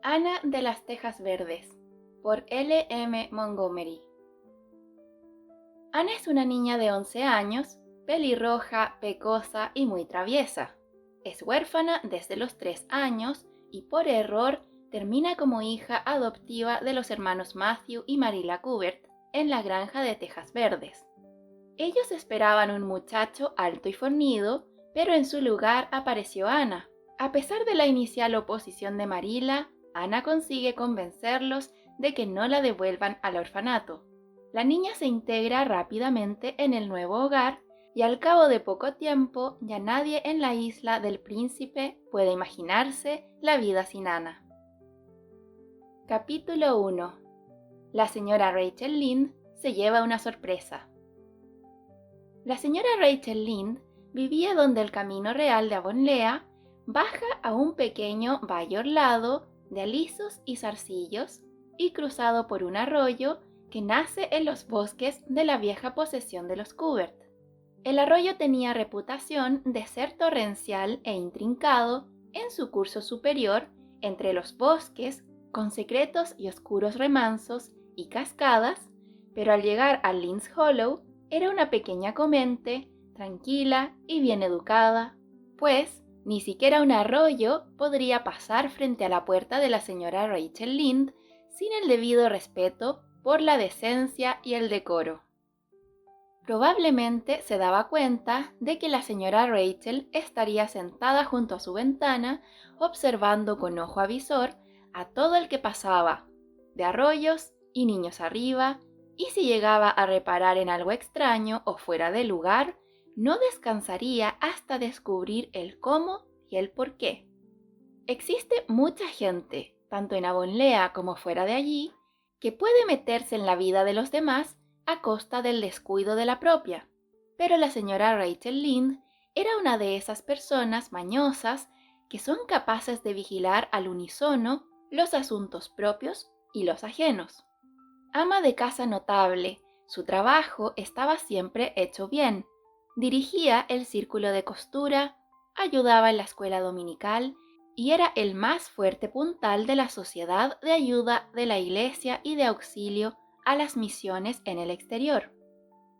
Ana de las Tejas Verdes, por L. M. Montgomery. Ana es una niña de 11 años, pelirroja, pecosa y muy traviesa. Es huérfana desde los 3 años y por error termina como hija adoptiva de los hermanos Matthew y Marilla Cubert en la granja de Tejas Verdes. Ellos esperaban un muchacho alto y fornido, pero en su lugar apareció Ana. A pesar de la inicial oposición de Marilla, Ana consigue convencerlos de que no la devuelvan al orfanato. La niña se integra rápidamente en el nuevo hogar y al cabo de poco tiempo ya nadie en la isla del príncipe puede imaginarse la vida sin Ana. Capítulo 1. La señora Rachel Lynde se lleva una sorpresa. La señora Rachel Lynde vivía donde el camino real de Avonlea baja a un pequeño valle orlado de alisos y zarcillos y cruzado por un arroyo que nace en los bosques de la vieja posesión de los Cubert. El arroyo tenía reputación de ser torrencial e intrincado en su curso superior entre los bosques con secretos y oscuros remansos y cascadas, pero al llegar a Lynde's Hollow era una pequeña comente, tranquila y bien educada, pues ni siquiera un arroyo podría pasar frente a la puerta de la señora Rachel Lynde sin el debido respeto por la decencia y el decoro. Probablemente se daba cuenta de que la señora Rachel estaría sentada junto a su ventana observando con ojo avisor a todo el que pasaba, de arroyos y niños arriba, y si llegaba a reparar en algo extraño o fuera de lugar, no descansaría hasta descubrir el cómo y el por qué. Existe mucha gente, tanto en Avonlea como fuera de allí, que puede meterse en la vida de los demás a costa del descuido de la propia, pero la señora Rachel Lynde era una de esas personas mañosas que son capaces de vigilar al unísono los asuntos propios y los ajenos. Ama de casa notable, su trabajo estaba siempre hecho bien, dirigía el círculo de costura, ayudaba en la escuela dominical y era el más fuerte puntal de la sociedad de ayuda de la iglesia y de auxilio a las misiones en el exterior.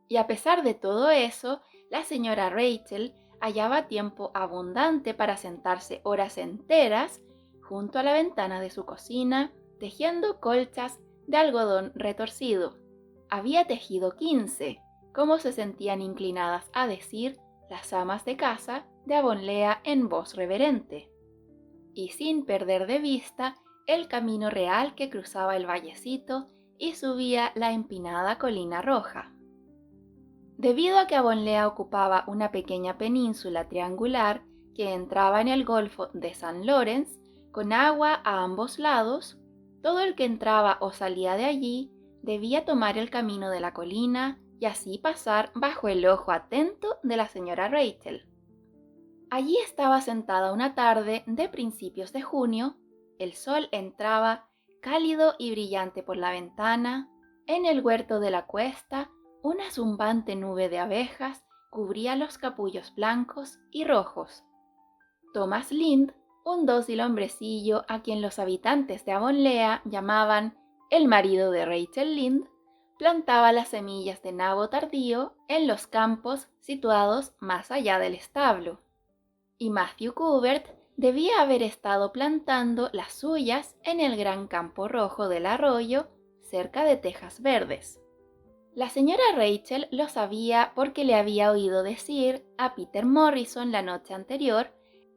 Y a pesar de todo eso, la señora Rachel hallaba tiempo abundante para sentarse horas enteras junto a la ventana de su cocina, tejiendo colchas de algodón retorcido. Había tejido 15, como se sentían inclinadas a decir las amas de casa de Avonlea en voz reverente, y sin perder de vista el camino real que cruzaba el vallecito y subía la empinada colina roja. Debido a que Avonlea ocupaba una pequeña península triangular que entraba en el Golfo de St. Lawrence, con agua a ambos lados, todo el que entraba o salía de allí debía tomar el camino de la colina y así pasar bajo el ojo atento de la señora Rachel. Allí estaba sentada una tarde de principios de junio, el sol entraba cálido y brillante por la ventana, en el huerto de la cuesta una zumbante nube de abejas cubría los capullos blancos y rojos. Thomas Lynde, un dócil hombrecillo a quien los habitantes de Avonlea llamaban el marido de Rachel Lynde, plantaba las semillas de nabo tardío en los campos situados más allá del establo. Y Matthew Cubert debía haber estado plantando las suyas en el gran campo rojo del arroyo cerca de Tejas Verdes. La señora Rachel lo sabía porque le había oído decir a Peter Morrison la noche anterior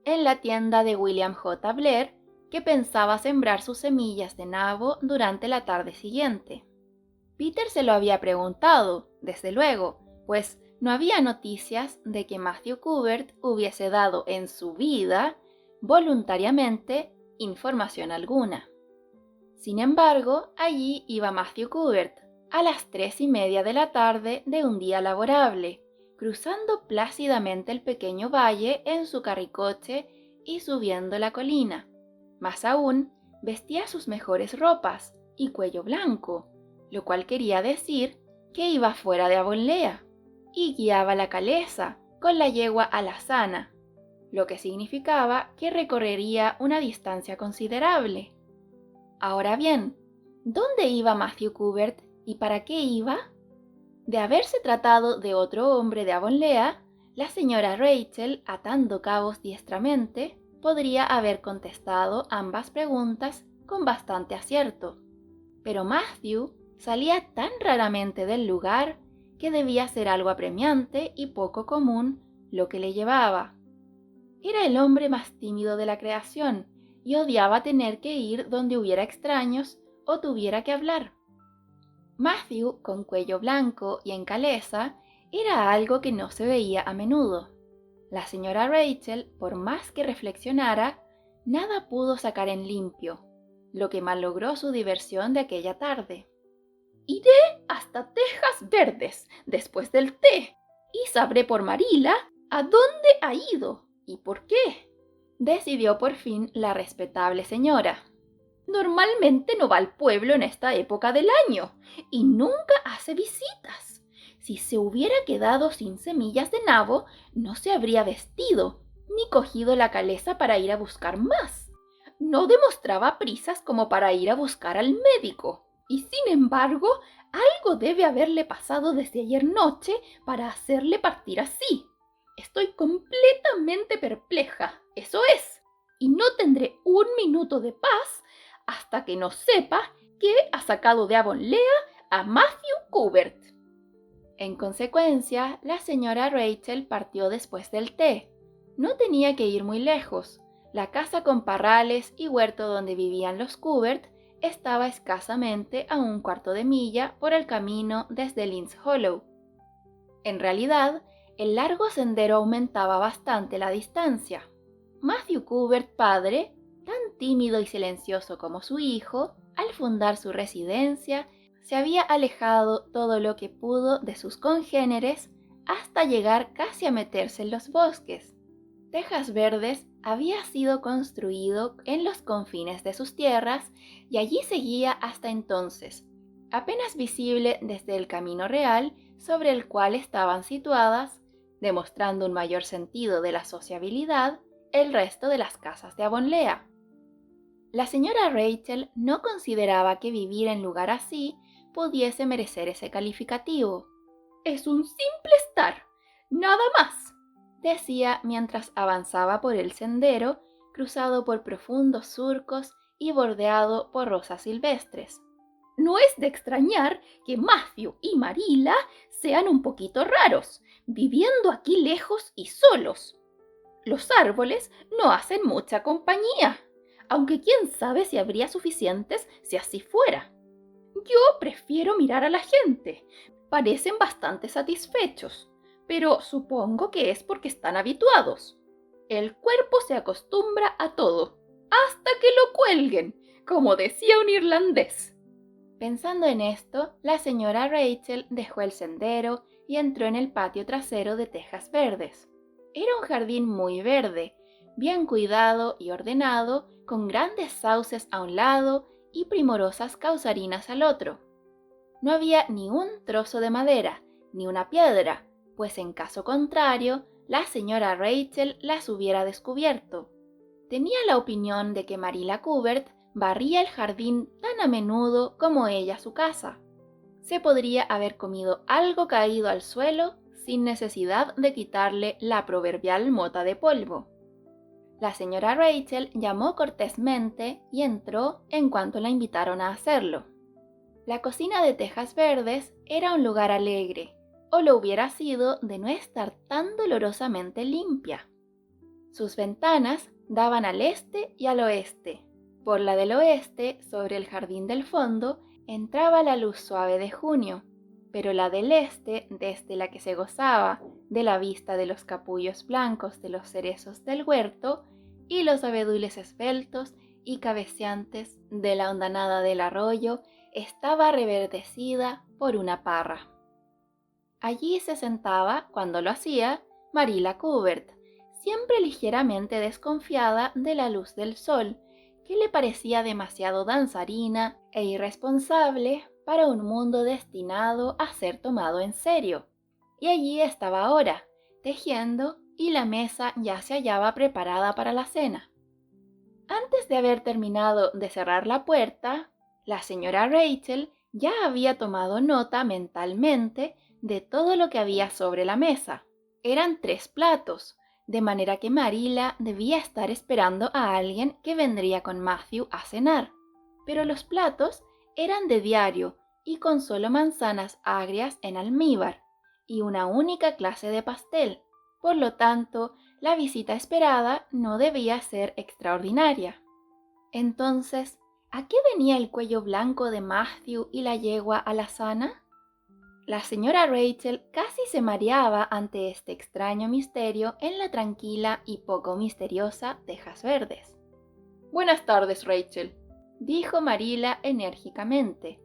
en la tienda de William J. Blair que pensaba sembrar sus semillas de nabo durante la tarde siguiente. Peter se lo había preguntado, desde luego, pues no había noticias de que Matthew Cubert hubiese dado en su vida, voluntariamente, información alguna. Sin embargo, allí iba Matthew Cubert, a las 3:30 de la tarde de un día laborable, cruzando plácidamente el pequeño valle en su carricoche y subiendo la colina. Más aún, vestía sus mejores ropas y cuello blanco, lo cual quería decir que iba fuera de Avonlea, y guiaba la calesa con la yegua alazana, lo que significaba que recorrería una distancia considerable. Ahora bien, ¿dónde iba Matthew Cubert y para qué iba? De haberse tratado de otro hombre de Avonlea, la señora Rachel, atando cabos diestramente, podría haber contestado ambas preguntas con bastante acierto. Pero Matthew salía tan raramente del lugar que debía ser algo apremiante y poco común lo que le llevaba. Era el hombre más tímido de la creación y odiaba tener que ir donde hubiera extraños o tuviera que hablar. Matthew, con cuello blanco y en caleza, era algo que no se veía a menudo. La señora Rachel, por más que reflexionara, nada pudo sacar en limpio, lo que malogró su diversión de aquella tarde. Iré hasta Tejas Verdes después del té y sabré por Marila a dónde ha ido y por qué, decidió por fin la respetable señora. Normalmente no va al pueblo en esta época del año y nunca hace visitas. Si se hubiera quedado sin semillas de nabo, no se habría vestido ni cogido la caleza para ir a buscar más. No demostraba prisas como para ir a buscar al médico. Y sin embargo, algo debe haberle pasado desde ayer noche para hacerle partir así. Estoy completamente perpleja, eso es, y no tendré un minuto de paz hasta que no sepa que ha sacado de Avonlea a Matthew Cubert. En consecuencia, la señora Rachel partió después del té. No tenía que ir muy lejos. La casa con parrales y huerto donde vivían los Cubert estaba escasamente a un cuarto de milla por el camino desde Lynns Hollow. En realidad, el largo sendero aumentaba bastante la distancia. Matthew Cubert padre, tan tímido y silencioso como su hijo, al fundar su residencia, se había alejado todo lo que pudo de sus congéneres hasta llegar casi a meterse en los bosques. Tejas Verdes había sido construido en los confines de sus tierras y allí seguía hasta entonces, apenas visible desde el camino real sobre el cual estaban situadas, demostrando un mayor sentido de la sociabilidad, el resto de las casas de Avonlea. La señora Rachel no consideraba que vivir en lugar así pudiese merecer ese calificativo. Es un simple estar, nada más, decía mientras avanzaba por el sendero, cruzado por profundos surcos y bordeado por rosas silvestres. No es de extrañar que Matthew y Marilla sean un poquito raros, viviendo aquí lejos y solos. Los árboles no hacen mucha compañía, aunque quién sabe si habría suficientes si así fuera. Yo prefiero mirar a la gente. Parecen bastante satisfechos, pero supongo que es porque están habituados. El cuerpo se acostumbra a todo, hasta que lo cuelguen, como decía un irlandés. Pensando en esto, la señora Rachel dejó el sendero y entró en el patio trasero de Tejas Verdes. Era un jardín muy verde, bien cuidado y ordenado, con grandes sauces a un lado y primorosas causarinas al otro. No había ni un trozo de madera, ni una piedra, pues en caso contrario, la señora Rachel las hubiera descubierto. Tenía la opinión de que Marilla Cubert barría el jardín tan a menudo como ella su casa. Se podría haber comido algo caído al suelo sin necesidad de quitarle la proverbial mota de polvo. La señora Rachel llamó cortésmente y entró en cuanto la invitaron a hacerlo. La cocina de Tejas Verdes era un lugar alegre, o lo hubiera sido de no estar tan dolorosamente limpia. Sus ventanas daban al este y al oeste. Por la del oeste, sobre el jardín del fondo, entraba la luz suave de junio, pero la del este, desde la que se gozaba de la vista de los capullos blancos de los cerezos del huerto y los abedules esbeltos y cabeceantes de la hondanada del arroyo, estaba reverdecida por una parra. Allí se sentaba, cuando lo hacía, Marilla Cubert, siempre ligeramente desconfiada de la luz del sol, que le parecía demasiado danzarina e irresponsable para un mundo destinado a ser tomado en serio. Y allí estaba ahora, tejiendo, y la mesa ya se hallaba preparada para la cena. antes de haber terminado de cerrar la puerta, la señora Rachel ya había tomado nota mentalmente de todo lo que había sobre la mesa. Eran 3 platos, de manera que Marilla debía estar esperando a alguien que vendría con Matthew a cenar. Pero los platos eran de diario y con solo manzanas agrias en almíbar y una única clase de pastel. Por lo tanto, la visita esperada no debía ser extraordinaria. Entonces, ¿a qué venía el cuello blanco de Matthew y la yegua alazana? La señora Rachel casi se mareaba ante este extraño misterio en la tranquila y poco misteriosa Tejas Verdes. «Buenas tardes, Rachel», dijo Marilla enérgicamente.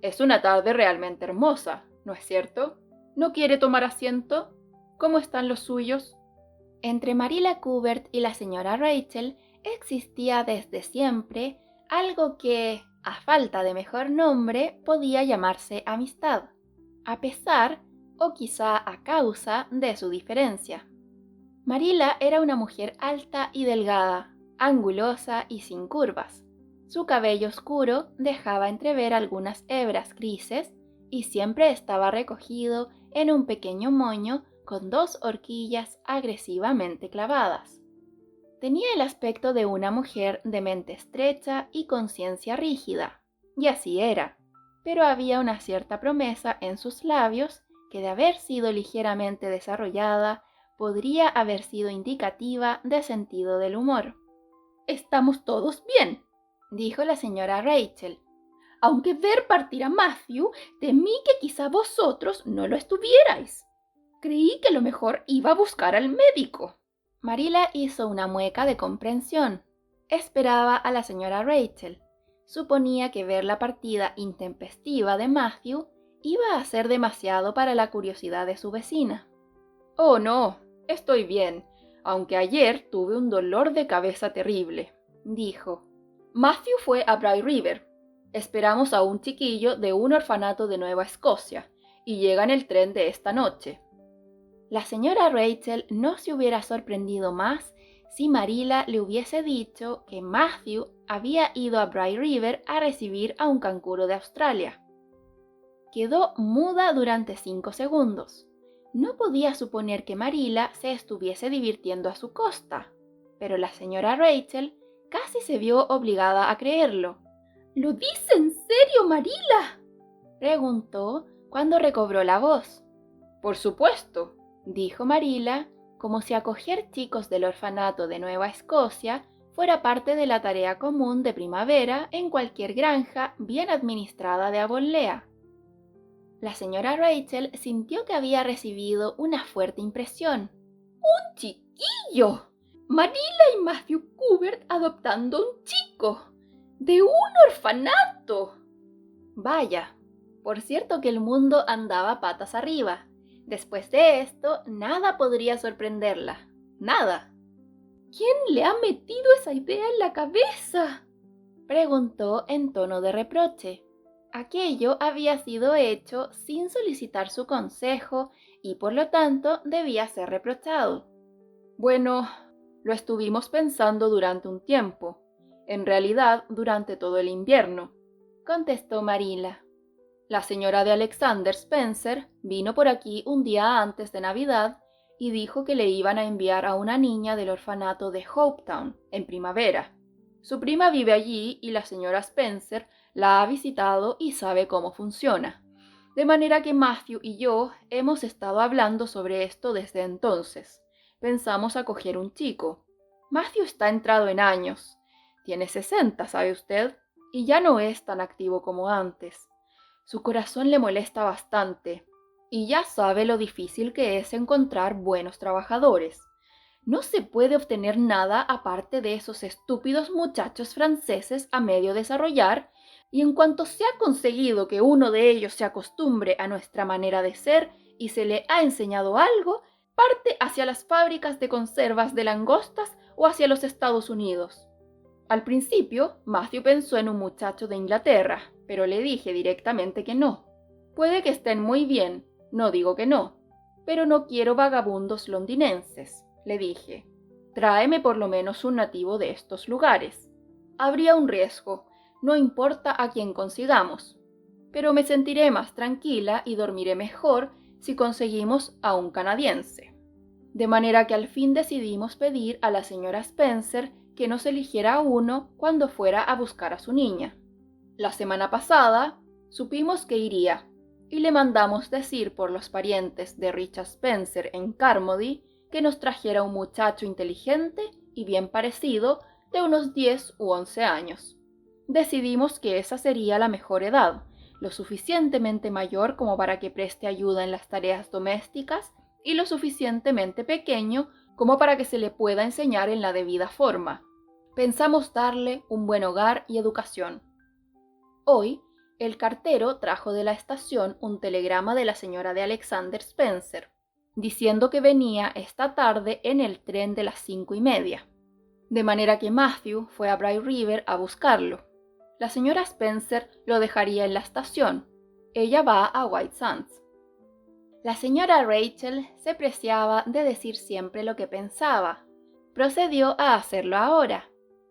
«Es una tarde realmente hermosa, ¿no es cierto? ¿No quiere tomar asiento? ¿Cómo están los suyos?» Entre Marilla Cuthbert y la señora Rachel existía desde siempre algo que, a falta de mejor nombre, podía llamarse amistad, a pesar o quizá a causa de su diferencia. Marilla era una mujer alta y delgada, angulosa y sin curvas. Su cabello oscuro dejaba entrever algunas hebras grises y siempre estaba recogido en un pequeño moño con 2 horquillas agresivamente clavadas. Tenía el aspecto de una mujer de mente estrecha y conciencia rígida, y así era, pero había una cierta promesa en sus labios que, de haber sido ligeramente desarrollada, podría haber sido indicativa de sentido del humor. «Estamos todos bien», dijo la señora Rachel. «Aunque ver partir a Matthew, temí que quizá vosotros no lo estuvierais. Creí que lo mejor iba a buscar al médico». Marilla hizo una mueca de comprensión. Esperaba a la señora Rachel. Suponía que ver la partida intempestiva de Matthew iba a ser demasiado para la curiosidad de su vecina. «Oh, no, estoy bien, aunque ayer tuve un dolor de cabeza terrible», dijo. «Matthew fue a Bright River. Esperamos a un chiquillo de un orfanato de Nueva Escocia y llega en el tren de esta noche». La señora Rachel no se hubiera sorprendido más si Marilla le hubiese dicho que Matthew había ido a Bright River a recibir a un canguro de Australia. Quedó muda durante 5 segundos. No podía suponer que Marilla se estuviese divirtiendo a su costa, pero la señora Rachel casi se vio obligada a creerlo. «¿Lo dice en serio, Marilla?», preguntó cuando recobró la voz. «Por supuesto», dijo Marilla, como si acoger chicos del orfanato de Nueva Escocia fuera parte de la tarea común de primavera en cualquier granja bien administrada de Avonlea. La señora Rachel sintió que había recibido una fuerte impresión. «¡Un chiquillo! Marilla y Matthew Cuthbert adoptando un chico de un orfanato». Vaya, por cierto que el mundo andaba patas arriba. Después de esto, nada podría sorprenderla. Nada. «¿Quién le ha metido esa idea en la cabeza?», preguntó en tono de reproche. Aquello había sido hecho sin solicitar su consejo y por lo tanto debía ser reprochado. «Bueno, lo estuvimos pensando durante un tiempo. En realidad, durante todo el invierno», contestó Marilla. «La señora de Alexander Spencer vino por aquí un día antes de Navidad y dijo que le iban a enviar a una niña del orfanato de Hopetown en primavera. Su prima vive allí y la señora Spencer la ha visitado y sabe cómo funciona. De manera que Matthew y yo hemos estado hablando sobre esto desde entonces. Pensamos acoger un chico. Matthew está entrado en años. Tiene 60, ¿sabe usted? Y ya no es tan activo como antes. Su corazón le molesta bastante. Y ya sabe lo difícil que es encontrar buenos trabajadores. No se puede obtener nada aparte de esos estúpidos muchachos franceses a medio desarrollar, y en cuanto se ha conseguido que uno de ellos se acostumbre a nuestra manera de ser y se le ha enseñado algo, parte hacia las fábricas de conservas de langostas o hacia los Estados Unidos. Al principio, Matthew pensó en un muchacho de Inglaterra, pero le dije directamente que no. Puede que estén muy bien, no digo que no, pero no quiero vagabundos londinenses, le dije. Tráeme por lo menos un nativo de estos lugares. Habría un riesgo, no importa a quién consigamos, pero me sentiré más tranquila y dormiré mejor si conseguimos a un canadiense. De manera que al fin decidimos pedir a la señora Spencer que nos eligiera a uno cuando fuera a buscar a su niña. La semana pasada supimos que iría y le mandamos decir por los parientes de Richard Spencer en Carmody que nos trajera un muchacho inteligente y bien parecido de unos 10 u 11 años. Decidimos que esa sería la mejor edad, lo suficientemente mayor como para que preste ayuda en las tareas domésticas y lo suficientemente pequeño como para que se le pueda enseñar en la debida forma. Pensamos darle un buen hogar y educación. Hoy, el cartero trajo de la estación un telegrama de la señora de Alexander Spencer, diciendo que venía esta tarde en el tren de las 5:30. De manera que Matthew fue a Bright River a buscarlo. La señora Spencer lo dejaría en la estación. Ella va a White Sands. La señora Rachel se preciaba de decir siempre lo que pensaba. Procedió a hacerlo ahora,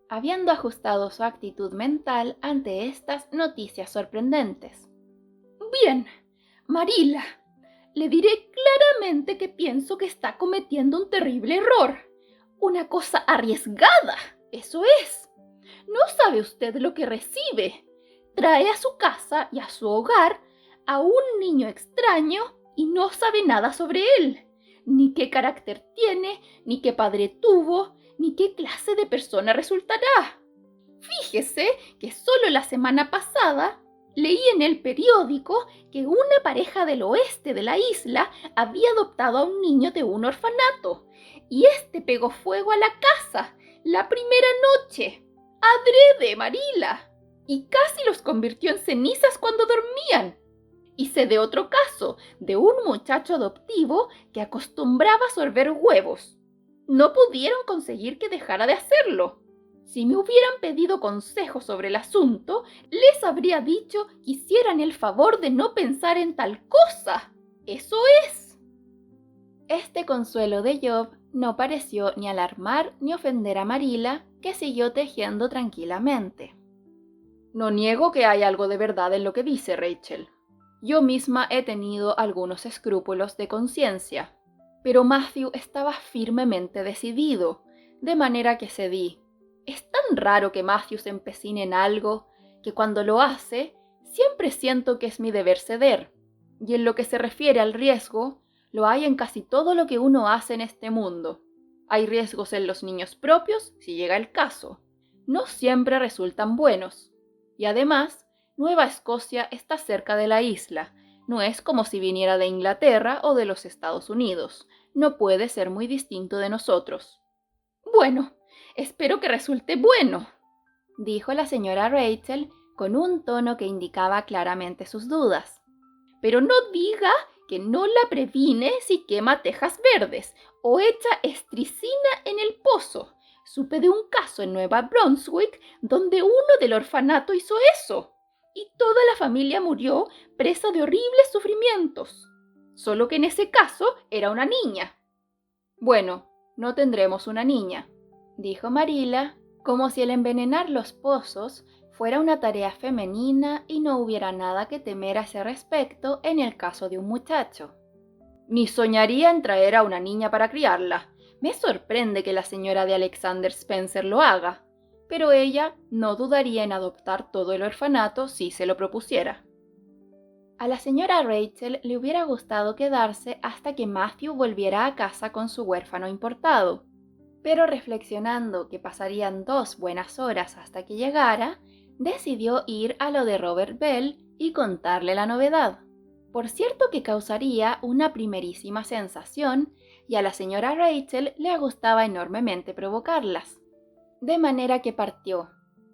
habiendo ajustado su actitud mental ante estas noticias sorprendentes. Bien, Marilla, le diré claramente que pienso que está cometiendo un terrible error. Una cosa arriesgada, eso es. No sabe usted lo que recibe. Trae a su casa y a su hogar a un niño extraño y no sabe nada sobre él, ni qué carácter tiene, ni qué padre tuvo, ni qué clase de persona resultará. Fíjese que solo la semana pasada leí en el periódico que una pareja del oeste de la isla había adoptado a un niño de un orfanato, y este pegó fuego a la casa la primera noche, adrede, Marila, y casi los convirtió en cenizas cuando dormían. Y sé de otro caso, de un muchacho adoptivo que acostumbraba a sorber huevos. No pudieron conseguir que dejara de hacerlo. Si me hubieran pedido consejos sobre el asunto, les habría dicho que hicieran el favor de no pensar en tal cosa. Eso es. Este consuelo de Job no pareció ni alarmar ni ofender a Marilla, que siguió tejiendo tranquilamente. No niego que hay algo de verdad en lo que dice Rachel. Yo misma he tenido algunos escrúpulos de conciencia, pero Matthew estaba firmemente decidido, de manera que cedí. Es tan raro que Matthew se empecine en algo, que cuando lo hace, siempre siento que es mi deber ceder. Y en lo que se refiere al riesgo, lo hay en casi todo lo que uno hace en este mundo. Hay riesgos en los niños propios, si llega el caso. No siempre resultan buenos. Y además, Nueva Escocia está cerca de la isla. No es como si viniera de Inglaterra o de los Estados Unidos. No puede ser muy distinto de nosotros. Bueno, espero que resulte bueno, dijo la señora Rachel con un tono que indicaba claramente sus dudas. Pero no diga que no la previne si quema tejas verdes o echa estricina en el pozo. Supe de un caso en Nueva Brunswick donde uno del orfanato hizo eso. Y toda la familia murió presa de horribles sufrimientos. Solo que en ese caso era una niña. Bueno, no tendremos una niña, dijo Marilla, como si el envenenar los pozos fuera una tarea femenina y no hubiera nada que temer a ese respecto en el caso de un muchacho. Ni soñaría en traer a una niña para criarla. Me sorprende que la señora de Alexander Spencer lo haga, pero ella no dudaría en adoptar todo el orfanato si se lo propusiera. A la señora Rachel le hubiera gustado quedarse hasta que Matthew volviera a casa con su huérfano importado, pero reflexionando que pasarían 2 buenas horas hasta que llegara, decidió ir a lo de Robert Bell y contarle la novedad. Por cierto que causaría una primerísima sensación, y a la señora Rachel le gustaba enormemente provocarlas. De manera que partió,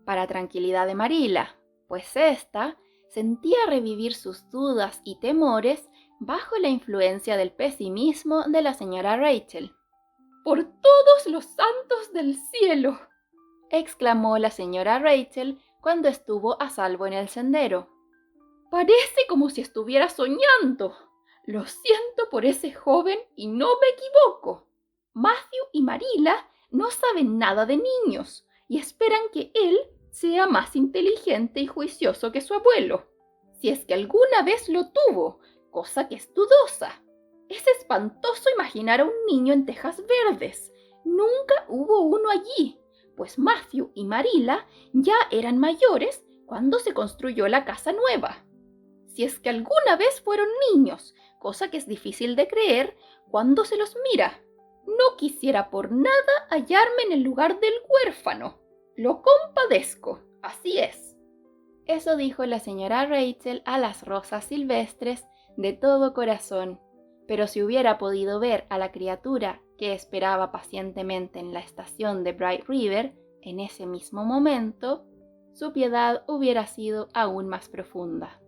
para tranquilidad de Marilla, pues ésta sentía revivir sus dudas y temores bajo la influencia del pesimismo de la señora Rachel. «¡Por todos los santos del cielo!», exclamó la señora Rachel cuando estuvo a salvo en el sendero. «Parece como si estuviera soñando. Lo siento por ese joven y no me equivoco. Matthew y Marilla no saben nada de niños y esperan que él sea más inteligente y juicioso que su abuelo, si es que alguna vez lo tuvo, cosa que es dudosa. Es espantoso imaginar a un niño en tejas verdes. Nunca hubo uno allí, pues Matthew y Marilla ya eran mayores cuando se construyó la casa nueva. Si es que alguna vez fueron niños, cosa que es difícil de creer cuando se los mira. No quisiera por nada hallarme en el lugar del huérfano. Lo compadezco, así es. Eso dijo la señora Rachel a las rosas silvestres de todo corazón, pero si hubiera podido ver a la criatura que esperaba pacientemente en la estación de Bright River en ese mismo momento, su piedad hubiera sido aún más profunda.